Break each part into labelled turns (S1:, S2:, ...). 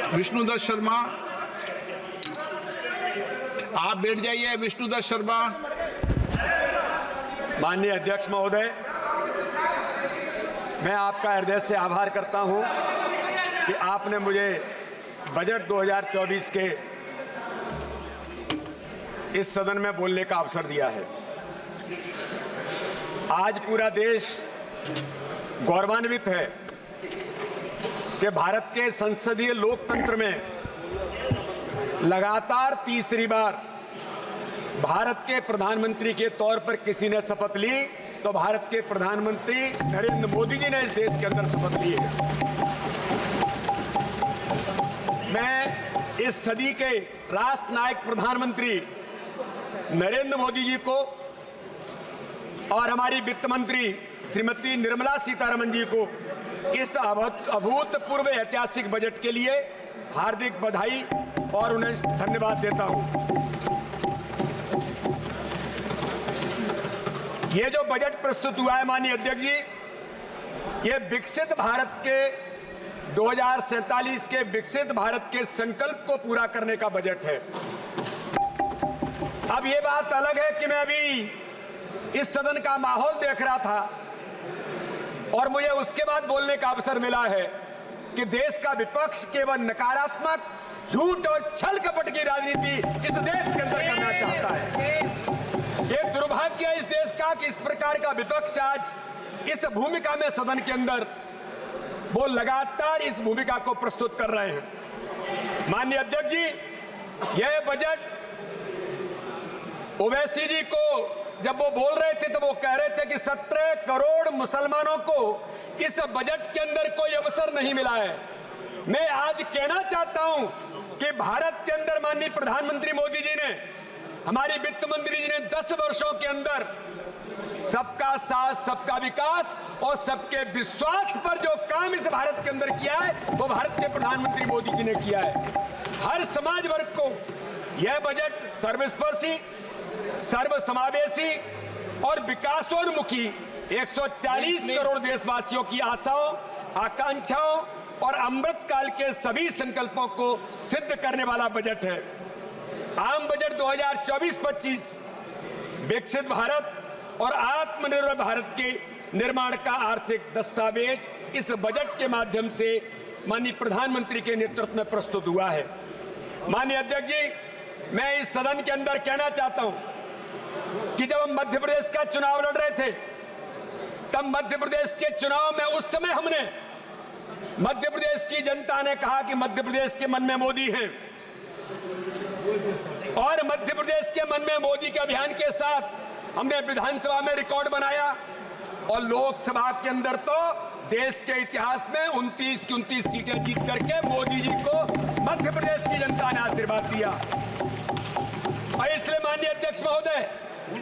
S1: विष्णुदत्त शर्मा, आप बैठ जाइए। विष्णुदत्त शर्मा।
S2: माननीय अध्यक्ष महोदय, मैं आपका हृदय से आभार करता हूं कि आपने मुझे बजट 2024 के इस सदन में बोलने का अवसर दिया है। आज पूरा देश गौरवान्वित है कि भारत के संसदीय लोकतंत्र में लगातार तीसरी बार भारत के प्रधानमंत्री के तौर पर किसी ने शपथ ली तो भारत के प्रधानमंत्री नरेंद्र मोदी जी ने इस देश के अंदर शपथ ली है। मैं इस सदी के राष्ट्र नायक प्रधानमंत्री नरेंद्र मोदी जी को और हमारी वित्त मंत्री श्रीमती निर्मला सीतारमण जी को इस अभूतपूर्व ऐतिहासिक बजट के लिए हार्दिक बधाई और उन्हें धन्यवाद देता हूं। ये जो बजट प्रस्तुत हुआ है माननीय अध्यक्ष जी, ये विकसित भारत के 2047 के विकसित भारत के संकल्प को पूरा करने का बजट है। अब ये बात अलग है कि मैं अभी इस सदन का माहौल देख रहा था और मुझे उसके बाद बोलने का अवसर मिला है कि देश का विपक्ष केवल नकारात्मक झूठ और छल कपट की राजनीति इस देश के अंदर करना चाहता है। ये दुर्भाग्य है इस देश का कि इस प्रकार का विपक्ष आज इस भूमिका में सदन के अंदर वो लगातार इस भूमिका को प्रस्तुत कर रहे हैं। माननीय अध्यक्ष जी, यह बजट ओवैसी जी को जब वो बोल रहे थे तो वो कह रहे थे कि 17 करोड़ मुसलमानों को इस बजट के अंदर कोई अवसर नहीं मिला है। मैं आज कहना चाहता हूं कि भारत के अंदर माननीय प्रधानमंत्री मोदी जी ने, हमारी वित्त मंत्री जी ने 10 वर्षों के अंदर सबका साथ, सबका विकास और सबके विश्वास पर जो काम इस भारत के अंदर किया है वो भारत के प्रधानमंत्री मोदी जी ने किया है। हर समाज वर्ग को यह बजट सर्वस्पर्शी, सर्वसमावेशी और विकासोन्मुखी 140 करोड़ देशवासियों की आशाओं, आकांक्षाओं और अमृत काल के सभी संकल्पों को सिद्ध करने वाला बजट है। आम बजट 2024-25 विकसित भारत और आत्मनिर्भर भारत के निर्माण का आर्थिक दस्तावेज इस बजट के माध्यम से माननीय प्रधानमंत्री के नेतृत्व में प्रस्तुत हुआ है। माननीय अध्यक्ष जी, मैं इस सदन के अंदर कहना चाहता हूं कि जब हम मध्य प्रदेश का चुनाव लड़ रहे थे तब मध्य प्रदेश के चुनाव में उस समय हमने, मध्य प्रदेश की जनता ने कहा कि मध्य प्रदेश के मन में मोदी हैं और मध्य प्रदेश के मन में मोदी के अभियान के साथ हमने विधानसभा में रिकॉर्ड बनाया और लोकसभा के अंदर तो देश के इतिहास में 29 की 29 सीटें जीत करके मोदी जी को मध्य प्रदेश की जनता ने आशीर्वाद दिया। और इसलिए माननीय अध्यक्ष महोदय,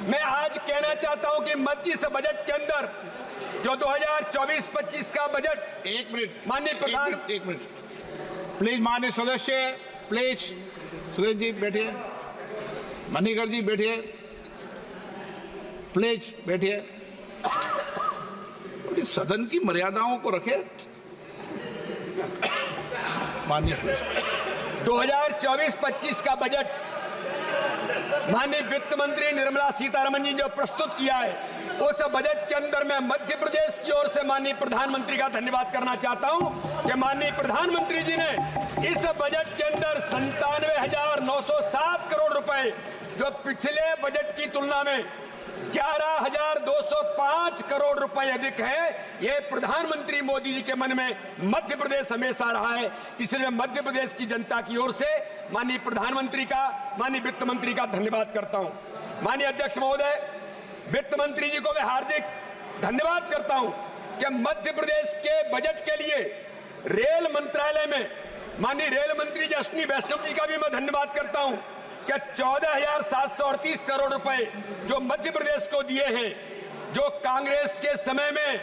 S2: मैं आज कहना चाहता हूं कि मध्य इस बजट के अंदर जो 2024-25 का बजट,
S1: एक मिनट
S2: माननीय प्रधान,
S1: एक मिनट प्लीज। माननीय सदस्य प्लीज, सुरेश जी बैठिए, मणिकर जी बैठिए, प्लीज बैठिए। सदन की मर्यादाओं को रखे। माननीय
S2: 2024-25 का बजट माननीय वित्त मंत्री निर्मला सीतारमण जी जो प्रस्तुत किया है, उस बजट के अंदर मैं मध्य प्रदेश की ओर से माननीय प्रधानमंत्री का धन्यवाद करना चाहता हूं कि माननीय प्रधानमंत्री जी ने इस बजट के अंदर 97,907 करोड़ रुपए, जो पिछले बजट की तुलना में 11,205 करोड़ रुपए अधिक है, ये प्रधानमंत्री मोदी जी के मन में मध्य प्रदेश हमेशा रहा है। इसलिए मध्य प्रदेश की जनता की ओर से माननीय प्रधानमंत्री का, माननीय वित्त मंत्री का धन्यवाद करता हूं। माननीय अध्यक्ष महोदय, वित्त मंत्री जी को मैं हार्दिक धन्यवाद करता हूं कि मध्य प्रदेश के बजट के लिए रेल मंत्रालय में माननीय रेल मंत्री जी अश्विनी वैष्णव जी का भी मैं धन्यवाद करता हूं कि 14,738 करोड़ रुपए जो मध्य प्रदेश को दिए हैं, जो कांग्रेस के समय में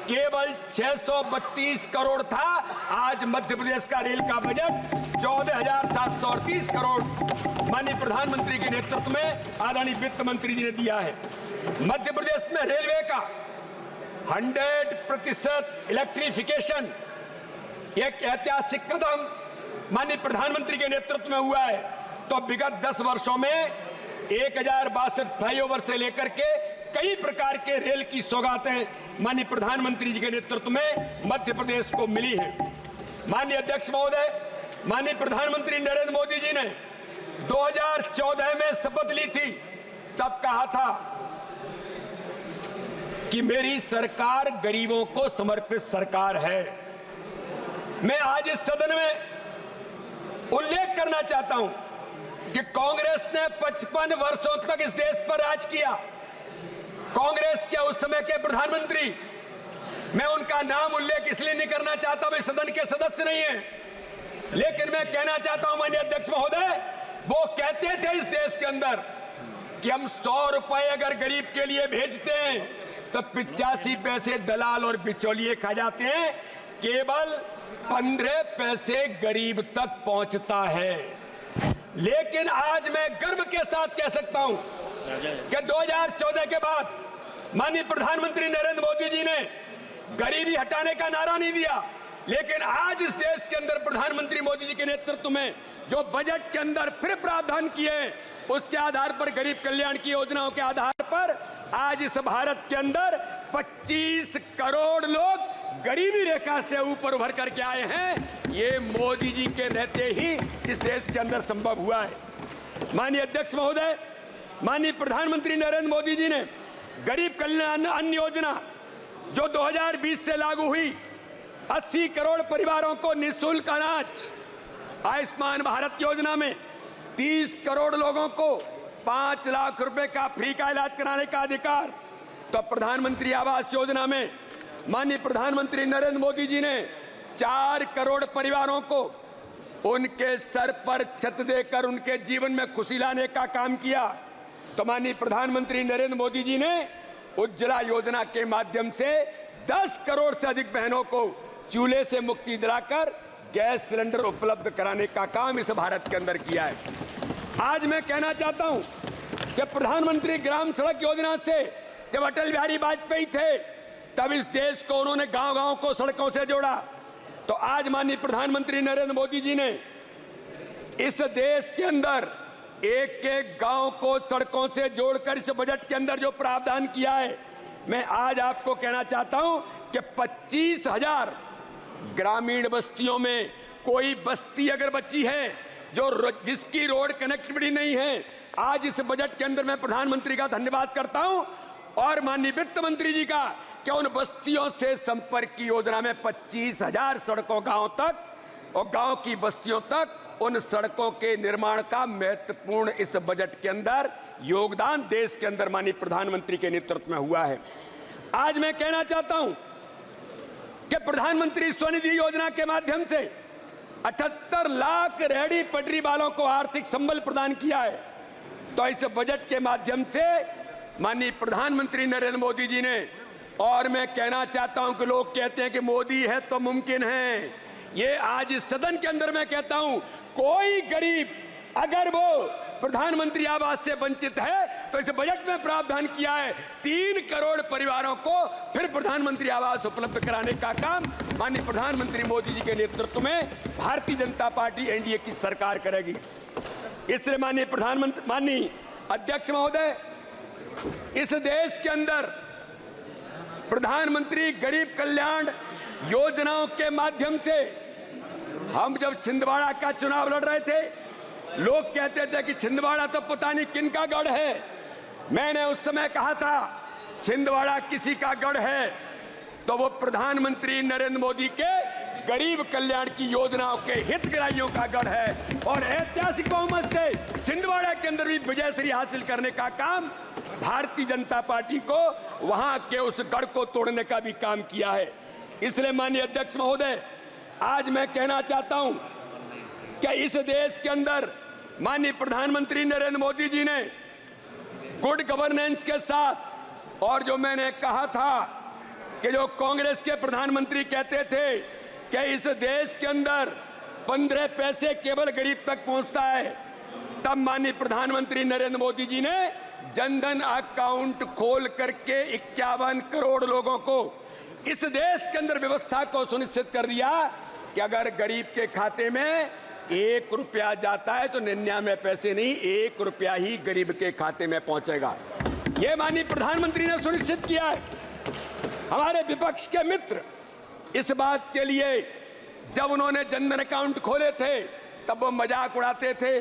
S2: केवल 632 करोड़ था, आज मध्य प्रदेश का रेल का बजट 14,738 करोड़ माननीय प्रधानमंत्री के नेतृत्व में आदरणीय वित्त मंत्री जी ने दिया है। मध्य प्रदेश में रेलवे का 100% इलेक्ट्रिफिकेशन एक ऐतिहासिक कदम माननीय प्रधानमंत्री के नेतृत्व में हुआ है, तो विगत 10 वर्षों में 1062 फ्लाईओवर से लेकर के कई प्रकार के रेल की सौगातें माननीय प्रधानमंत्री जी के नेतृत्व में मध्य प्रदेश को मिली है। माननीय अध्यक्ष महोदय, माननीय प्रधानमंत्री नरेंद्र मोदी जी ने 2014 में शपथ ली थी, तब कहा था कि मेरी सरकार गरीबों को समर्पित सरकार है। मैं आज इस सदन में उल्लेख करना चाहता हूं कि कांग्रेस ने 55 वर्षों तक इस देश पर राज किया। कांग्रेस के उस समय के प्रधानमंत्री, मैं उनका नाम उल्लेख इसलिए नहीं करना चाहता, वे सदन के सदस्य नहीं है, लेकिन मैं कहना चाहता हूं माननीय अध्यक्ष महोदय, वो कहते थे इस देश के अंदर कि हम 100 रुपए अगर गरीब के लिए भेजते हैं तो 85 पैसे दलाल और बिचौलिए खा जाते हैं, केवल 15 पैसे गरीब तक पहुंचता है। लेकिन आज मैं गर्व के साथ कह सकता हूं कि 2014 के बाद माननीय प्रधानमंत्री नरेंद्र मोदी जी ने गरीबी हटाने का नारा नहीं दिया, लेकिन आज इस देश के अंदर प्रधानमंत्री मोदी जी के नेतृत्व में जो बजट के अंदर फिर प्रावधान किए, उसके आधार पर गरीब कल्याण की योजनाओं के आधार पर आज इस भारत के अंदर 25 करोड़ लोग गरीबी रेखा से ऊपर उभर करके आए हैं। ये मोदी जी के रहते ही इस देश के अंदर संभव हुआ है। माननीय अध्यक्ष महोदय, माननीय प्रधानमंत्री नरेंद्र मोदी जी ने गरीब कल्याण अन्न योजना जो 2020 से लागू हुई, 80 करोड़ परिवारों को निःशुल्क अनाज, आयुष्मान भारत योजना में 30 करोड़ लोगों को 5 लाख रुपए का फ्री का इलाज कराने का अधिकार, तो प्रधानमंत्री आवास योजना में माननीय प्रधानमंत्री नरेंद्र मोदी जी ने 4 करोड़ परिवारों को उनके सर पर छत देकर उनके जीवन में खुशी लाने का काम किया। तो माननीय प्रधानमंत्री नरेंद्र मोदी जी ने उज्ज्वला योजना के माध्यम से 10 करोड़ से अधिक बहनों को चूल्हे से मुक्ति दिलाकर गैस सिलेंडर उपलब्ध कराने का काम इस भारत के अंदर किया है। आज मैं कहना चाहता हूं कि प्रधानमंत्री ग्राम सड़क योजना से जब अटल बिहारी वाजपेयी थे, तब इस देश को उन्होंने गांव-गांव को सड़कों से जोड़ा। तो आज माननीय प्रधानमंत्री नरेंद्र मोदी जी ने इस देश के अंदर एक एक गांव को सड़कों से जोड़कर इस बजट के अंदर जो प्रावधान किया है, मैं आज आपको कहना चाहता हूं कि 25,000 ग्रामीण बस्तियों में कोई बस्ती अगर बची है जो जिसकी रोड कनेक्टिविटी नहीं है, आज इस बजट के अंदर मैं प्रधानमंत्री का धन्यवाद करता हूं और माननीय वित्त मंत्री जी का कि उन बस्तियों से संपर्क की योजना में 25,000 सड़कों गांव तक और गांव की बस्तियों तक उन सड़कों के निर्माण का महत्वपूर्ण इस बजट के अंदर योगदान देश के अंदर माननीय प्रधानमंत्री के नेतृत्व में हुआ है। आज मैं कहना चाहता हूं कि प्रधानमंत्री स्वनिधि योजना के माध्यम से 78 लाख रेहड़ी पटरी वालों को आर्थिक संबल प्रदान किया है। तो इस बजट के माध्यम से माननीय प्रधानमंत्री नरेंद्र मोदी जी ने, और मैं कहना चाहता हूं कि लोग कहते हैं कि मोदी है तो मुमकिन है, ये आज इस सदन के अंदर मैं कहता हूं कोई गरीब अगर वो प्रधानमंत्री आवास से वंचित है तो इस बजट में प्रावधान किया है 3 करोड़ परिवारों को फिर प्रधानमंत्री आवास उपलब्ध कराने का काम माननीय प्रधानमंत्री मोदी जी के नेतृत्व में भारतीय जनता पार्टी एनडीए की सरकार करेगी। इसलिए माननीय अध्यक्ष महोदय, इस देश के अंदर प्रधानमंत्री गरीब कल्याण योजनाओं के माध्यम से हम जब छिंदवाड़ा का चुनाव लड़ रहे थे, लोग कहते थे कि छिंदवाड़ा तो पता नहीं किन का गढ़ है। मैंने उस समय कहा था छिंदवाड़ा किसी का गढ़ है तो वो प्रधानमंत्री नरेंद्र मोदी के गरीब कल्याण की योजनाओं के हितग्राहियों का गढ़ है और ऐतिहासिक बहुमत से छिंदवाड़ा के अंदर भी विजयश्री हासिल करने का काम भारतीय जनता पार्टी को वहां के उस गढ़ को तोड़ने का भी काम किया है। इसलिए माननीय अध्यक्ष महोदय, आज मैं कहना चाहता हूं कि इस देश के अंदर माननीय प्रधानमंत्री नरेंद्र मोदी जी ने गुड गवर्नेंस के साथ, और जो मैंने कहा था कि जो कांग्रेस के प्रधानमंत्री कहते थे कि इस देश के अंदर 15 पैसे केवल गरीब तक पहुंचता है, तब माननीय प्रधानमंत्री नरेंद्र मोदी जी ने जनधन अकाउंट खोल करके 51 करोड़ लोगों को इस देश के अंदर व्यवस्था को सुनिश्चित कर दिया कि अगर गरीब के खाते में ₹1 जाता है तो 99 पैसे नहीं, ₹1 ही गरीब के खाते में पहुंचेगा। यह माननीय प्रधानमंत्री ने सुनिश्चित किया है। हमारे विपक्ष के मित्र इस बात के लिए जब उन्होंने जनधन अकाउंट खोले थे तब वो मजाक उड़ाते थे,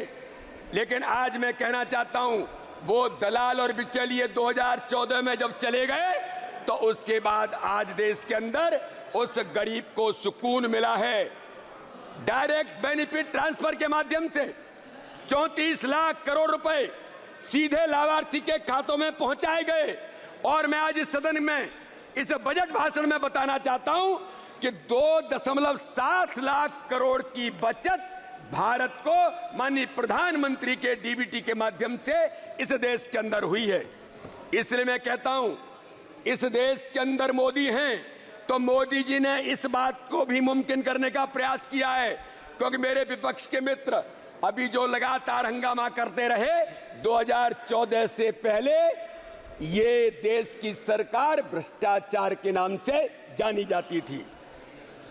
S2: लेकिन आज मैं कहना चाहता हूं वो दलाल और बिचौलिए 2014 में जब चले गए तो उसके बाद आज देश के अंदर उस गरीब को सुकून मिला है। डायरेक्ट बेनिफिट ट्रांसफर के माध्यम से 34 लाख करोड़ रुपए सीधे लाभार्थी के खातों में पहुंचाए गए। और मैं आज इस सदन में इस बजट भाषण में बताना चाहता हूं कि 2.7 लाख करोड़ की बचत भारत को माननीय प्रधानमंत्री के डीबीटी के माध्यम से इस देश के अंदर हुई है। इसलिए मैं कहता हूं इस देश के अंदर मोदी हैं तो मोदी जी ने इस बात को भी मुमकिन करने का प्रयास किया है, क्योंकि मेरे विपक्ष के मित्र अभी जो लगातार हंगामा करते रहे 2014 से पहले ये देश की सरकार भ्रष्टाचार के नाम से जानी जाती थी।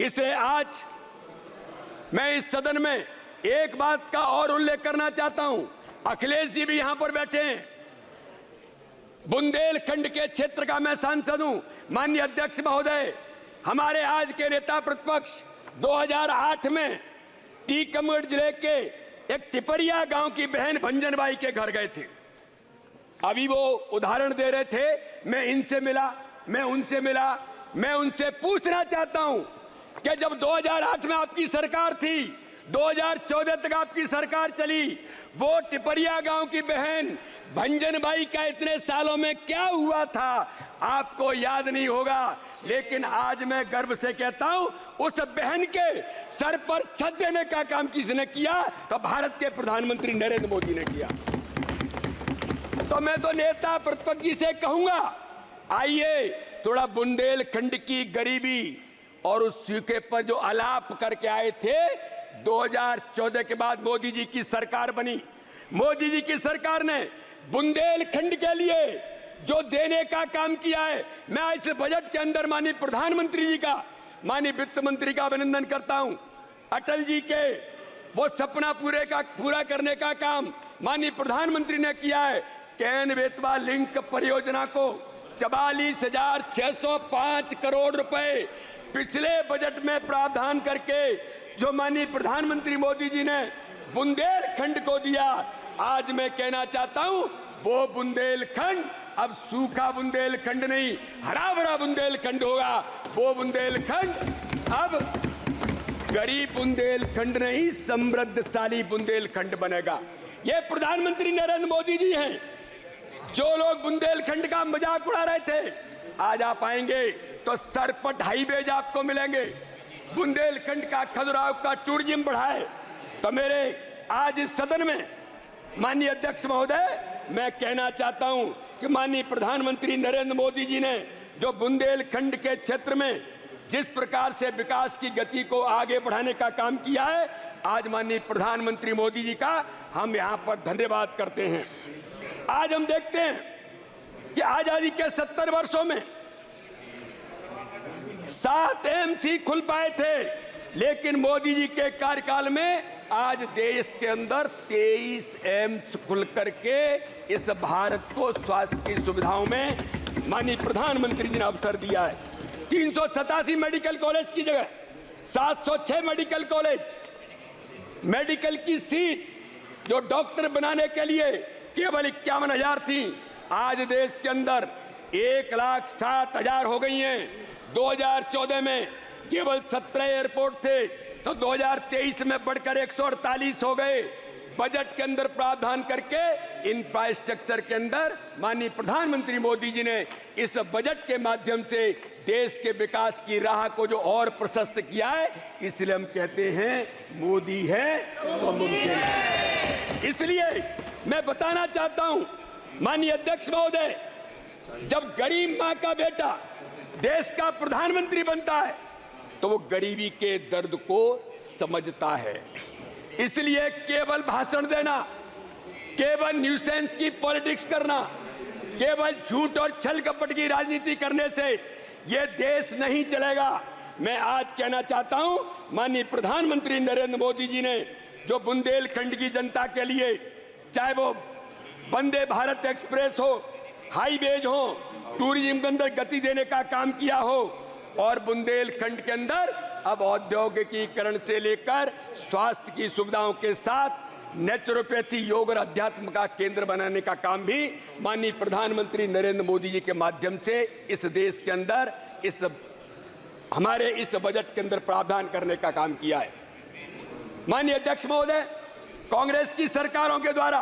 S2: इसलिए आज मैं इस सदन में एक बात का और उल्लेख करना चाहता हूं। अखिलेश जी भी यहां पर बैठे हैं, बुंदेलखंड के क्षेत्र का मैं सांसद हूं। माननीय अध्यक्ष महोदय, हमारे आज के नेता प्रतिपक्ष 2008 में टीकमगढ़ जिले के एक टिपरिया गांव की बहन भंजनबाई के घर गए थे। अभी वो उदाहरण दे रहे थे, मैं इनसे मिला, मैं उनसे मिला। मैं उनसे पूछना चाहता हूं कि जब 2008 में आपकी सरकार थी, 2014 तक आपकी सरकार चली, वो टिपरिया गांव की बहन भंजनबाई का इतने सालों में क्या हुआ था आपको याद नहीं होगा। लेकिन आज मैं गर्व से कहता हूं उस बहन के सर पर छत देने का काम किसने किया? तो भारत के प्रधानमंत्री नरेंद्र मोदी ने किया। तो मैं तो नेता प्रतिपक्ष जी से कहूंगा, आइए थोड़ा बुंदेलखंड की गरीबी और उस सूखे पर जो आलाप करके आए थे 2014 के बाद मोदी जी की सरकार बनी। मोदी जी की सरकार ने बुंदेलखंड के लिए जो देने का काम किया है, मैं इस बजट के अंदर माननीय प्रधानमंत्री जी का, माननीय वित्त मंत्री का अभिनंदन करता हूं। अटल जी के वो सपना पूरा करने का काम माननीय प्रधानमंत्री ने किया है। कैन बेतवा लिंक परियोजना को 44,605 करोड़ रुपए पिछले बजट में प्रावधान करके जो माननीय प्रधानमंत्री मोदी जी ने बुंदेलखंड को दिया, आज मैं कहना चाहता हूं वो बुंदेलखंड अब सूखा बुंदेलखंड नहीं, हरा भरा बुंदेलखंड होगा। वो बुंदेलखंड अब गरीब बुंदेलखंड नहीं, समृद्धशाली बुंदेलखंड बनेगा। ये प्रधानमंत्री नरेंद्र मोदी जी हैं। जो लोग बुंदेलखंड का मजाक उड़ा रहे थे, आज आप आएंगे तो सरपट हाईवेज आपको मिलेंगे। बुंदेलखंड का खजुराहो का टूरिज्म बढ़ाए। तो मेरे आज इस सदन में माननीय अध्यक्ष महोदय, मैं कहना चाहता हूं कि माननीय प्रधानमंत्री नरेंद्र मोदी जी ने जो बुंदेलखंड के क्षेत्र में जिस प्रकार से विकास की गति को आगे बढ़ाने का काम किया है, आज माननीय प्रधानमंत्री मोदी जी का हम यहां पर धन्यवाद करते हैं। आज हम देखते हैं कि आजादी के 70 वर्षों में 7 एम्स खुल पाए थे, लेकिन मोदी जी के कार्यकाल में आज देश के अंदर 23 एम्स खुल करके इस भारत को स्वास्थ्य की सुविधाओं में माननीय प्रधानमंत्री जी ने अवसर दिया है। 387 मेडिकल कॉलेज की जगह 706 मेडिकल कॉलेज, मेडिकल की सीट जो डॉक्टर बनाने के लिए केवल 51,000 थी, आज देश के अंदर 1,07,000 हो गई हैं। 2014 में केवल 17 एयरपोर्ट थे, तो 2023 में बढ़कर 148 हो गए। बजट के अंदर प्रावधान करके इंफ्रास्ट्रक्चर के अंदर माननीय प्रधानमंत्री मोदी जी ने इस बजट के माध्यम से देश के विकास की राह को जो और प्रशस्त किया है, इसलिए हम कहते हैं मोदी है तो मुमकिन है। इसलिए मैं बताना चाहता हूं माननीय अध्यक्ष महोदय, जब गरीब मां का बेटा देश का प्रधानमंत्री बनता है तो वो गरीबी के दर्द को समझता है। इसलिए केवल भाषण देना, केवल न्यूसेंस की पॉलिटिक्स करना, केवल झूठ और छल कपट की राजनीति करने से ये देश नहीं चलेगा। मैं आज कहना चाहता हूं माननीय प्रधानमंत्री नरेंद्र मोदी जी ने जो बुंदेलखंड की जनता के लिए, चाहे वो वंदे भारत एक्सप्रेस हो, हाईवेज हो, टूरिज्म के अंदर गति देने का काम किया हो, और बुंदेलखंड के अंदर अब औद्योगिकीकरण से लेकर स्वास्थ्य की सुविधाओं के साथ नेचुरोपैथी, योग और अध्यात्म का केंद्र बनाने का काम भी माननीय प्रधानमंत्री नरेंद्र मोदी जी के माध्यम से इस देश के अंदर हमारे इस बजट के अंदर प्रावधान करने का काम किया है। माननीय अध्यक्ष महोदय, कांग्रेस की सरकारों के द्वारा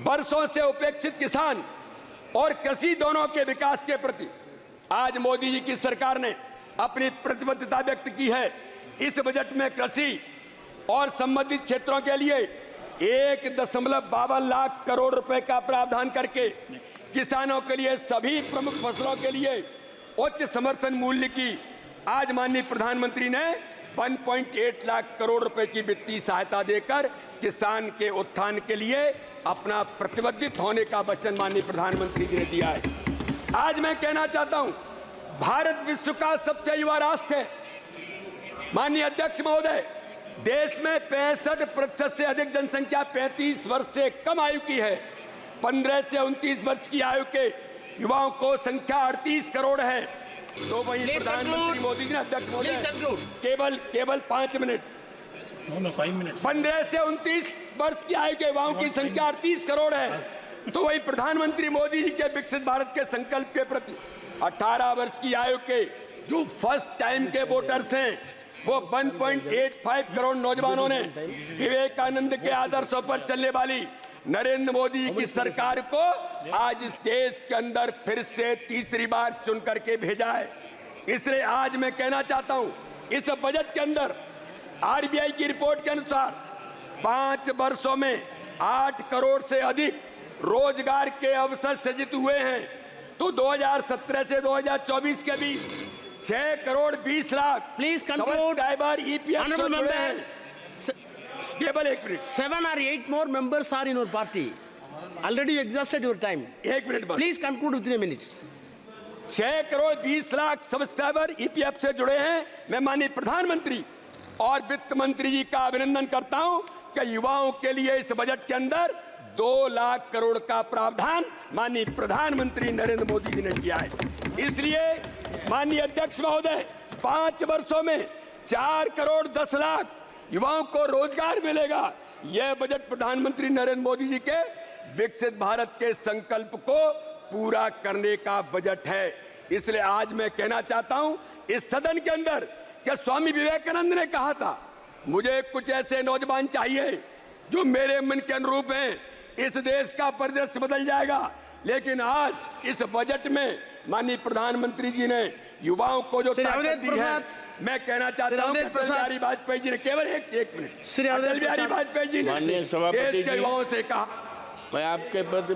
S2: वर्षों से उपेक्षित किसान और कृषि दोनों के विकास के प्रति आज मोदी जी की सरकार ने अपनी प्रतिबद्धता व्यक्त की है। इस बजट में कृषि और संबंधित क्षेत्रों के लिए 1.52 लाख करोड़ रुपए का प्रावधान करके किसानों के लिए सभी प्रमुख फसलों के लिए उच्च समर्थन मूल्य की आज माननीय प्रधानमंत्री ने 1.8 लाख करोड़ रुपए की वित्तीय सहायता देकर किसान के उत्थान के लिए अपना प्रतिबद्धित होने का वचन माननीय प्रधानमंत्री जी ने दिया है। आज मैं कहना चाहता हूं, भारत विश्व का सबसे युवा राष्ट्र है। माननीय अध्यक्ष महोदय, देश में 65% से अधिक जनसंख्या 35 वर्ष से कम आयु की है। 15 से 29 वर्ष की आयु के युवाओं को संख्या 38 करोड़ है। तो वही प्रधानमंत्री मोदी जी ने, अध्यक्ष महोदय, केवल 5 मिनट, 15 से 29 वर्ष की आयु के युवाओं की संख्या 38 करोड़ है। तो वही प्रधानमंत्री मोदी जी के विकसित भारत के संकल्प के प्रति 18 वर्ष की आयु के जो फर्स्ट टाइम के वोटर्स हैं, वो 1.85 करोड़ नौजवानों ने विवेकानंद के आदर्शों पर चलने वाली नरेंद्र मोदी की सरकार को आज इस देश के अंदर फिर से तीसरी बार चुन करके भेजा है। इसलिए आज मैं कहना चाहता हूं, इस बजट के अंदर आरबीआई की रिपोर्ट के अनुसार 5 वर्षों में 8 करोड़ से अधिक रोजगार के अवसर सृजित हुए हैं। तो 2017 से 2024 के बीच 6 करोड़ 20 लाख सब्सक्राइबर ईपीएफ से जुड़े हैं। केवल 1 minute.
S3: 7 or 8 more members are in your party. Already you exhausted your time.
S2: 1 minute बस।
S3: Please conclude within a minute.
S2: 6 crore 20 lakh subscriber EPF से जुड़े हैं। मैं माननीय प्रधानमंत्री और वित्त मंत्री जी का अभिनंदन करता हूं कि युवाओं के लिए इस बजट के अंदर 2 लाख करोड़ का प्रावधान माननीय प्रधानमंत्री नरेंद्र मोदी जी ने किया है। इसलिए माननीय अध्यक्ष महोदय, 5 वर्षों में 4 करोड़ 10 लाख युवाओं को रोजगार मिलेगा। यह बजट प्रधानमंत्री नरेंद्र मोदी जी के विकसित भारत के संकल्प को पूरा करने का बजट है। इसलिए आज मैं कहना चाहता हूं, इस सदन के अंदर कि स्वामी विवेकानंद ने कहा था, मुझे कुछ ऐसे नौजवान चाहिए जो मेरे मन के अनुरूप हैं, इस देश का परिदृश्य बदल जाएगा। लेकिन आज इस बजट में माननीय प्रधानमंत्री जी ने युवाओं को जो ताकत दी है, मैं कहना चाहता हूं अटल बिहारी वाजपेयी जी ने केवल एक मिनट, अटल बिहारी वाजपेयी जी ने देश के युवाओं से कहा,
S4: मैं आपके प्रति